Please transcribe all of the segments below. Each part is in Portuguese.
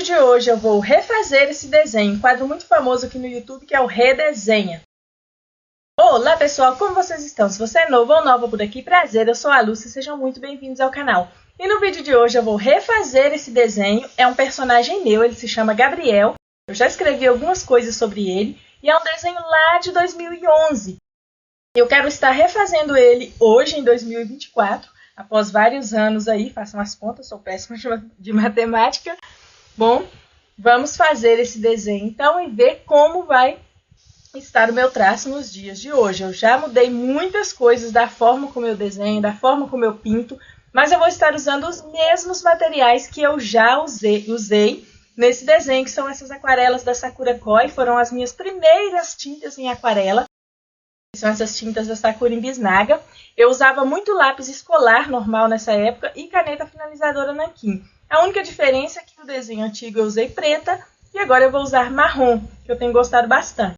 vídeo de hoje eu vou refazer esse desenho, um quadro muito famoso aqui no YouTube que é o Redesenha. Olá pessoal, como vocês estão? Se você é novo ou nova por aqui, prazer, eu sou a Lúcia, sejam muito bem-vindos ao canal. E no vídeo de hoje eu vou refazer esse desenho, é um personagem meu, ele se chama Gabriel. Eu já escrevi algumas coisas sobre ele e é um desenho lá de 2011. Eu quero estar refazendo ele hoje em 2024, após vários anos aí, façam as contas, sou péssima de matemática. Bom, vamos fazer esse desenho então e ver como vai estar o meu traço nos dias de hoje. Eu já mudei muitas coisas da forma como eu desenho, da forma como eu pinto, mas eu vou estar usando os mesmos materiais que eu já usei nesse desenho, que são essas aquarelas da Sakura Koi, foram as minhas primeiras tintas em aquarela. São essas tintas da Sakura em bisnaga. Eu usava muito lápis escolar normal nessa época e caneta finalizadora nanquim. A única diferença é que no desenho antigo eu usei preta e agora eu vou usar marrom, que eu tenho gostado bastante.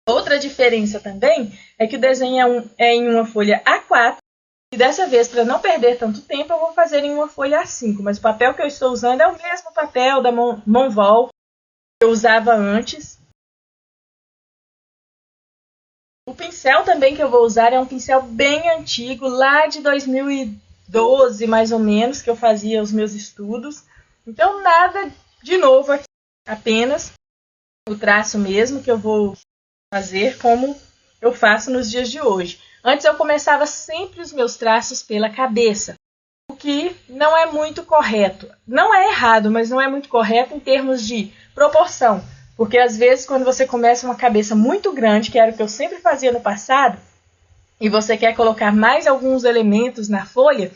Outra diferença também é que o desenho é em uma folha A4 e dessa vez, para não perder tanto tempo, eu vou fazer em uma folha A5. Mas o papel que eu estou usando é o mesmo papel da Monvol que eu usava antes. O pincel também que eu vou usar é um pincel bem antigo, lá de 2012 mais ou menos, que eu fazia os meus estudos. Então nada de novo aqui, apenas o traço mesmo que eu vou fazer como eu faço nos dias de hoje. Antes eu começava sempre os meus traços pela cabeça, o que não é muito correto. Não é errado, mas não é muito correto em termos de proporção. Porque às vezes quando você começa uma cabeça muito grande, que era o que eu sempre fazia no passado, e você quer colocar mais alguns elementos na folha,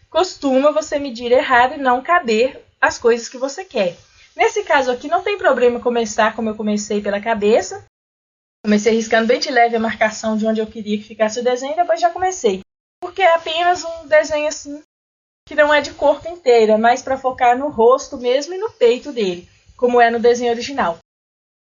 costuma você medir errado e não caber as coisas que você quer. Nesse caso aqui não tem problema começar como eu comecei pela cabeça. Comecei riscando bem de leve a marcação de onde eu queria que ficasse o desenho e depois já comecei. Porque é apenas um desenho assim, que não é de corpo inteiro, é mais para focar no rosto mesmo e no peito dele, como é no desenho original.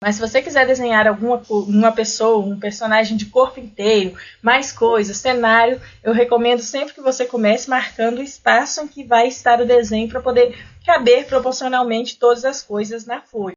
Mas se você quiser desenhar uma pessoa, um personagem de corpo inteiro, mais coisas, cenário, eu recomendo sempre que você comece marcando o espaço em que vai estar o desenho para poder caber proporcionalmente todas as coisas na folha.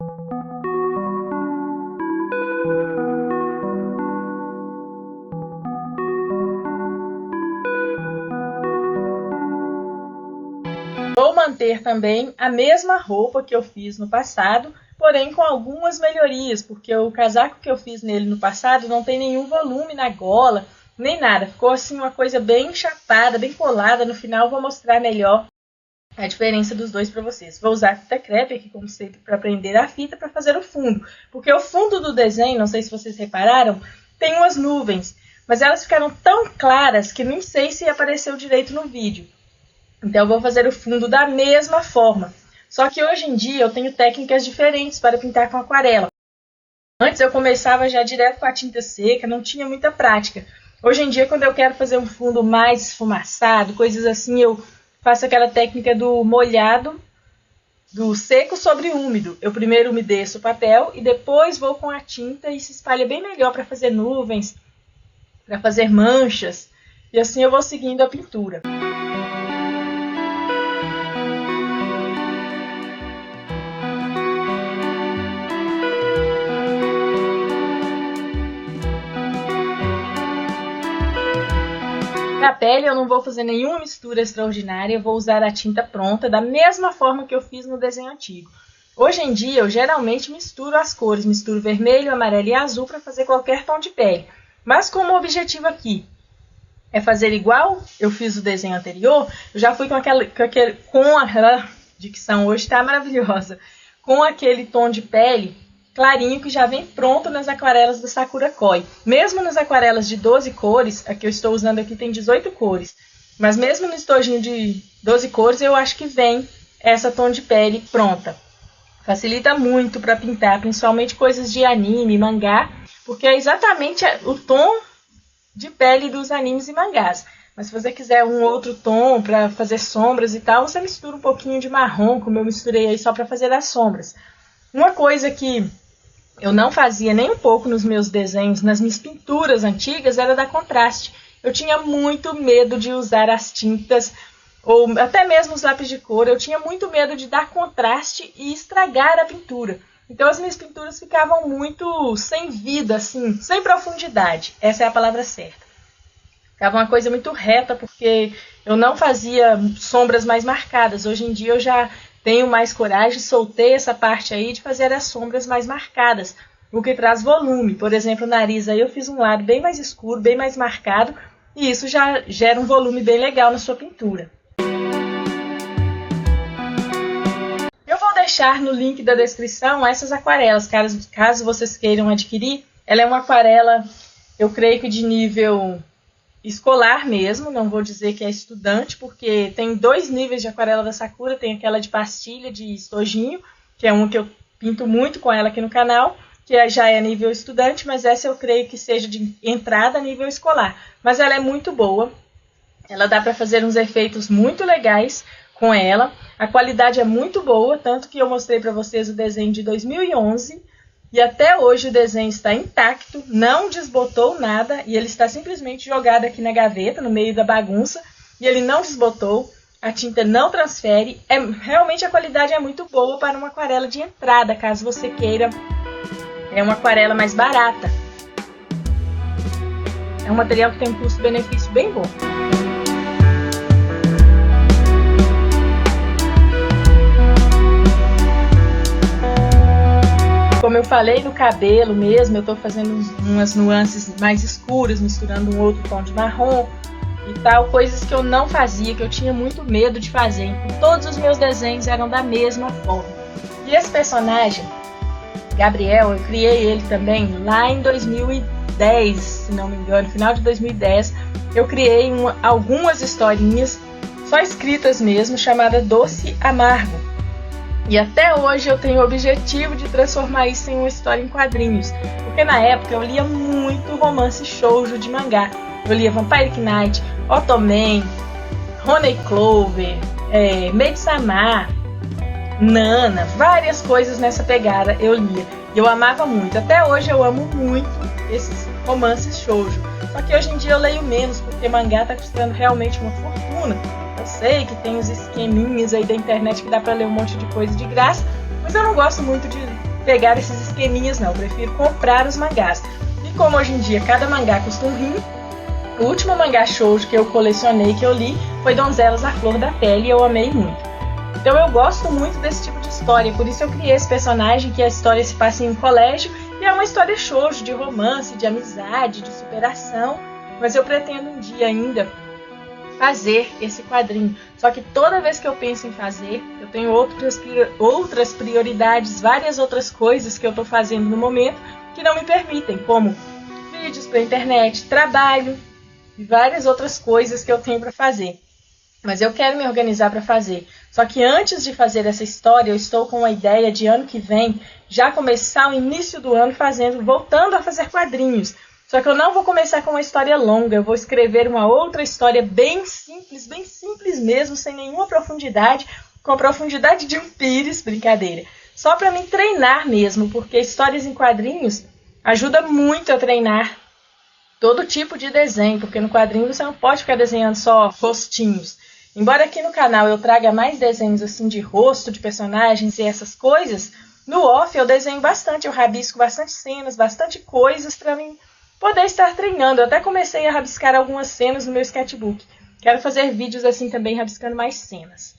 Vou manter também a mesma roupa que eu fiz no passado, porém com algumas melhorias, porque o casaco que eu fiz nele no passado não tem nenhum volume na gola, nem nada. Ficou assim uma coisa bem chapada, bem colada. No final eu vou mostrar melhor a diferença dos dois para vocês. Vou usar fita crepe aqui, como sempre, para prender a fita para fazer o fundo. Porque o fundo do desenho, não sei se vocês repararam, tem umas nuvens, mas elas ficaram tão claras que nem sei se apareceu direito no vídeo. Então eu vou fazer o fundo da mesma forma. Só que hoje em dia eu tenho técnicas diferentes para pintar com aquarela. Antes eu começava já direto com a tinta seca, não tinha muita prática. Hoje em dia, quando eu quero fazer um fundo mais esfumaçado, coisas assim, eu faço aquela técnica do molhado, do seco sobre úmido. Eu primeiro umedeço o papel e depois vou com a tinta e se espalha bem melhor para fazer nuvens, para fazer manchas. E assim eu vou seguindo a pintura. Na pele eu não vou fazer nenhuma mistura extraordinária, eu vou usar a tinta pronta da mesma forma que eu fiz no desenho antigo. Hoje em dia eu geralmente misturo as cores, misturo vermelho, amarelo e azul para fazer qualquer tom de pele. Mas como o objetivo aqui é fazer igual eu fiz o desenho anterior, eu já fui com a dicção hoje está maravilhosa, com aquele tom de pele clarinho que já vem pronto nas aquarelas da Sakura Koi. Mesmo nas aquarelas de 12 cores, a que eu estou usando aqui tem 18 cores, mas mesmo no estojinho de 12 cores eu acho que vem essa tom de pele pronta. Facilita muito para pintar, principalmente coisas de anime, mangá, porque é exatamente o tom de pele dos animes e mangás. Mas se você quiser um outro tom para fazer sombras e tal, você mistura um pouquinho de marrom, como eu misturei aí só para fazer as sombras. Uma coisa que eu não fazia nem um pouco nos meus desenhos, nas minhas pinturas antigas, era dar contraste. Eu tinha muito medo de usar as tintas ou até mesmo os lápis de cor, eu tinha muito medo de dar contraste e estragar a pintura. Então as minhas pinturas ficavam muito sem vida, assim, sem profundidade. Essa é a palavra certa. Ficava uma coisa muito reta, porque eu não fazia sombras mais marcadas. Hoje em dia eu já tenho mais coragem, soltei essa parte aí de fazer as sombras mais marcadas, o que traz volume. Por exemplo, o nariz aí eu fiz um lado bem mais escuro, bem mais marcado, e isso já gera um volume bem legal na sua pintura. Eu vou deixar no link da descrição essas aquarelas, caso vocês queiram adquirir. Ela é uma aquarela, eu creio que de nível escolar mesmo, não vou dizer que é estudante, porque tem 2 níveis de aquarela da Sakura, tem aquela de pastilha, de estojinho, que é um que eu pinto muito com ela aqui no canal, que já é nível estudante, mas essa eu creio que seja de entrada a nível escolar. Mas ela é muito boa, ela dá para fazer uns efeitos muito legais com ela, a qualidade é muito boa, tanto que eu mostrei para vocês o desenho de 2011, e até hoje o desenho está intacto, não desbotou nada, e ele está simplesmente jogado aqui na gaveta, no meio da bagunça, e ele não desbotou, a tinta não transfere, realmente a qualidade é muito boa para uma aquarela de entrada, caso você queira. É uma aquarela mais barata. É um material que tem um custo-benefício bem bom. Como eu falei, no cabelo mesmo, eu estou fazendo umas nuances mais escuras, misturando um outro tom de marrom e tal, coisas que eu não fazia, que eu tinha muito medo de fazer. Então, todos os meus desenhos eram da mesma forma. E esse personagem, Gabriel, eu criei ele também lá em 2010, se não me engano, final de 2010. Eu criei algumas historinhas, só escritas mesmo, chamada Doce Amargo. E até hoje eu tenho o objetivo de transformar isso em uma história em quadrinhos. Porque na época eu lia muito romance shoujo de mangá. Eu lia Vampire Knight, Ottoman, Honey Clover, Maid-sama, Nana, várias coisas nessa pegada eu lia. E eu amava muito. Até hoje eu amo muito esses romances shoujo. Só que hoje em dia eu leio menos, porque mangá tá custando realmente uma fortuna. Eu sei que tem os esqueminhas aí da internet que dá pra ler um monte de coisa de graça, mas eu não gosto muito de pegar esses esqueminhas não, eu prefiro comprar os mangás. E como hoje em dia cada mangá custa um rim, o último mangá shoujo que eu colecionei, que eu li, foi Donzelas à Flor da Pele, e eu amei muito. Então eu gosto muito desse tipo de história, por isso eu criei esse personagem, que a história se passa em um colégio, e é uma história shoujo, de romance, de amizade, de superação, mas eu pretendo um dia ainda fazer esse quadrinho. Só que toda vez que eu penso em fazer, eu tenho outras prioridades, várias outras coisas que eu estou fazendo no momento que não me permitem, como vídeos para internet, trabalho e várias outras coisas que eu tenho para fazer. Mas eu quero me organizar para fazer. Só que antes de fazer essa história, eu estou com a ideia de ano que vem já começar o início do ano voltando a fazer quadrinhos. Só que eu não vou começar com uma história longa, eu vou escrever uma outra história bem simples mesmo, sem nenhuma profundidade, com a profundidade de um pires, brincadeira. Só para me treinar mesmo, porque histórias em quadrinhos ajuda muito a treinar todo tipo de desenho, porque no quadrinho você não pode ficar desenhando só rostinhos. Embora aqui no canal eu traga mais desenhos assim de rosto, de personagens e essas coisas, no off eu desenho bastante, eu rabisco bastante cenas, bastante coisas para mim poder estar treinando. Eu até comecei a rabiscar algumas cenas no meu sketchbook. Quero fazer vídeos assim também, rabiscando mais cenas.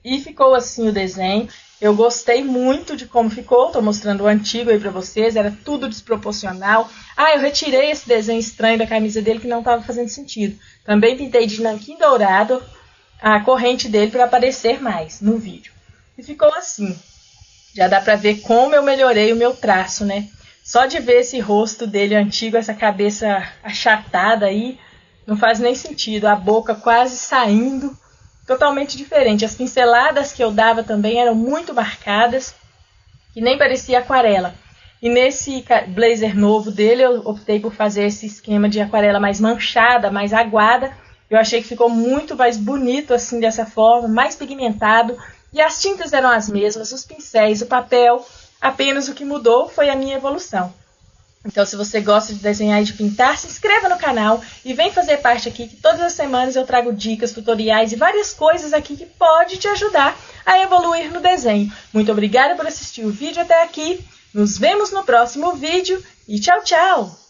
E ficou assim o desenho. Eu gostei muito de como ficou. Estou mostrando o antigo aí para vocês. Era tudo desproporcional. Eu retirei esse desenho estranho da camisa dele que não estava fazendo sentido. Também pintei de nanquim dourado a corrente dele para aparecer mais no vídeo. E ficou assim. Já dá para ver como eu melhorei o meu traço, né? Só de ver esse rosto dele antigo, essa cabeça achatada aí, não faz nem sentido. A boca quase saindo, totalmente diferente. As pinceladas que eu dava também eram muito marcadas, que nem parecia aquarela. E nesse blazer novo dele, eu optei por fazer esse esquema de aquarela mais manchada, mais aguada. Eu achei que ficou muito mais bonito assim, dessa forma, mais pigmentado. E as tintas eram as mesmas, os pincéis, o papel. Apenas o que mudou foi a minha evolução. Então, se você gosta de desenhar e de pintar, se inscreva no canal e vem fazer parte aqui, que todas as semanas eu trago dicas, tutoriais e várias coisas aqui que pode te ajudar a evoluir no desenho. Muito obrigada por assistir o vídeo até aqui, nos vemos no próximo vídeo e tchau, tchau!